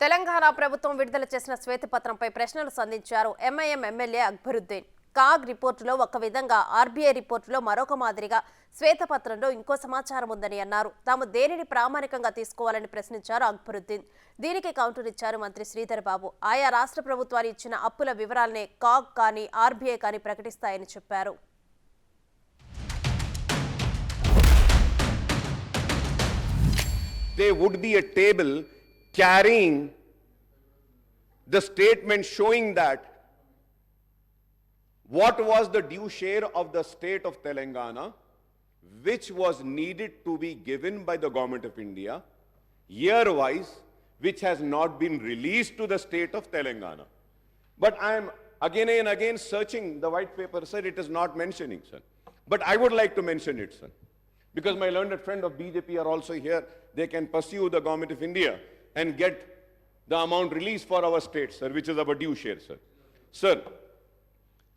తెలంగాణ ప్రభుత్వం విడుదల చేసిన శ్వేతపత్రంపై ప్రశ్నలు సంధించారు ఎంఐఎం ఎమ్మెల్యే అక్బరుద్దీన్. కాగ్ రిపోర్టులో ఒక విధంగా, ఆర్బీఐ రిపోర్టులో మరొక మాదిరిగా శ్వేతపత్రంలో ఇంకో సమాచారం ఉందని అన్నారు. తాము దేనిని ప్రామాణికంగా తీసుకోవాలని ప్రశ్నించారు అక్బరుద్దీన్. దీనికి కౌంటర్ ఇచ్చారు మంత్రి శ్రీధర్ బాబు. ఆయా రాష్ట్ర ప్రభుత్వాలు ఇచ్చిన అప్పుల వివరాలనే కాగ్ కానీ ఆర్బీఐ కానీ ప్రకటిస్తాయని చెప్పారు. There would be a table carrying the statement showing that what was the due share of the state of Telangana, which was needed to be given by the government of India, year-wise, which has not been released to the state of Telangana. But I am again and again searching the white paper, sir, it is not mentioning, sir. But I would like to mention it, sir. Because my learned friend of BJP are also here, they can pursue the government of India and get the amount released for our state, sir, which is our due share, sir.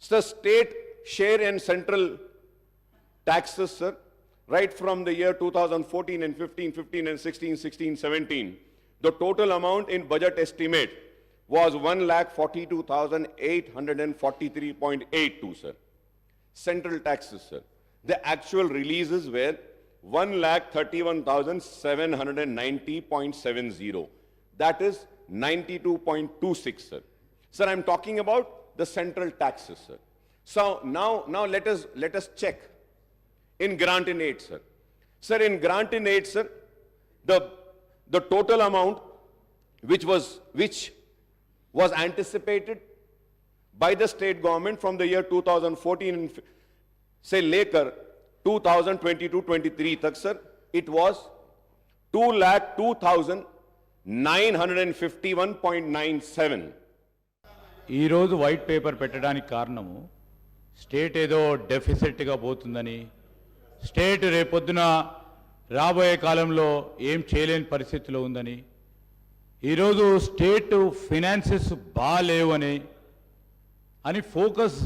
Sir, state share and central taxes, sir, right from the year 2014 and 15, 15 and 16, 16, 17, the total amount in budget estimate was 1,42,843.82, sir. Central taxes, sir. The actual releases were 1,31,790.70. That is 92.26, sir. Sir, I'm talking about the central taxes, sir. So now let us check in grant in aid, sir. Sir, in grant in aid, sir, the total amount which was anticipated by the state government from the year 2014 and say later 2022-23 tak, sir, it was 2,02,951.97. ఈరోజు white paper పెట్టడానికి కారణము state ఏదో డెఫిసిట్గా పోతుందని, state రేపొద్దున రాబోయే కాలంలో ఏం చేయలేని పరిస్థితిలో ఉందని, ఈరోజు స్టేట్ ఫినాన్సెస్ బాగాలేవని అని ఫోకస్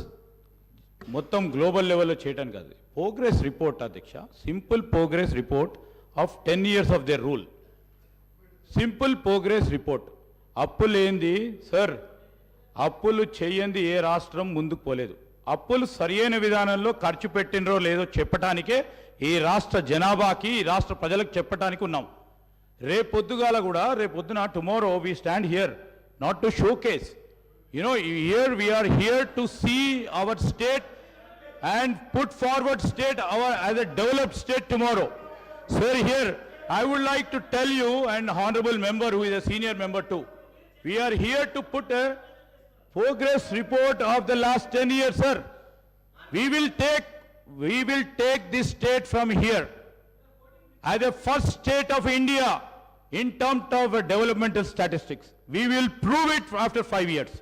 మొత్తం గ్లోబల్ లెవెల్లో చేయటం కాదు. ప్రోగ్రెస్ రిపోర్ట్ అధ్యక్ష, simple progress report of 10 years of their rule. Simple progress report. అప్పులు ఏంది సార్? అప్పులు చేయండి ఏ రాష్ట్రం ముందుకు పోలేదు. అప్పులు సరియైన విధానంలో ఖర్చు పెట్టినరో లేదో చెప్పటానికే ఈ రాష్ట్ర జనాభాకి, ఈ రాష్ట్ర ప్రజలకు చెప్పటానికి ఉన్నాం. రేపొద్దుగాల కూడా, రేపొద్దున tomorrow we stand here not to show case. Here we are here to see our state and put forward state as a developed state tomorrow. Sir, here I would like to tell you, and honorable member who is a senior member too, we are here to put a progress report of the last 10 years, sir. We will take this state from here as the first state of India in terms of developmental statistics. We will prove it after 5 years.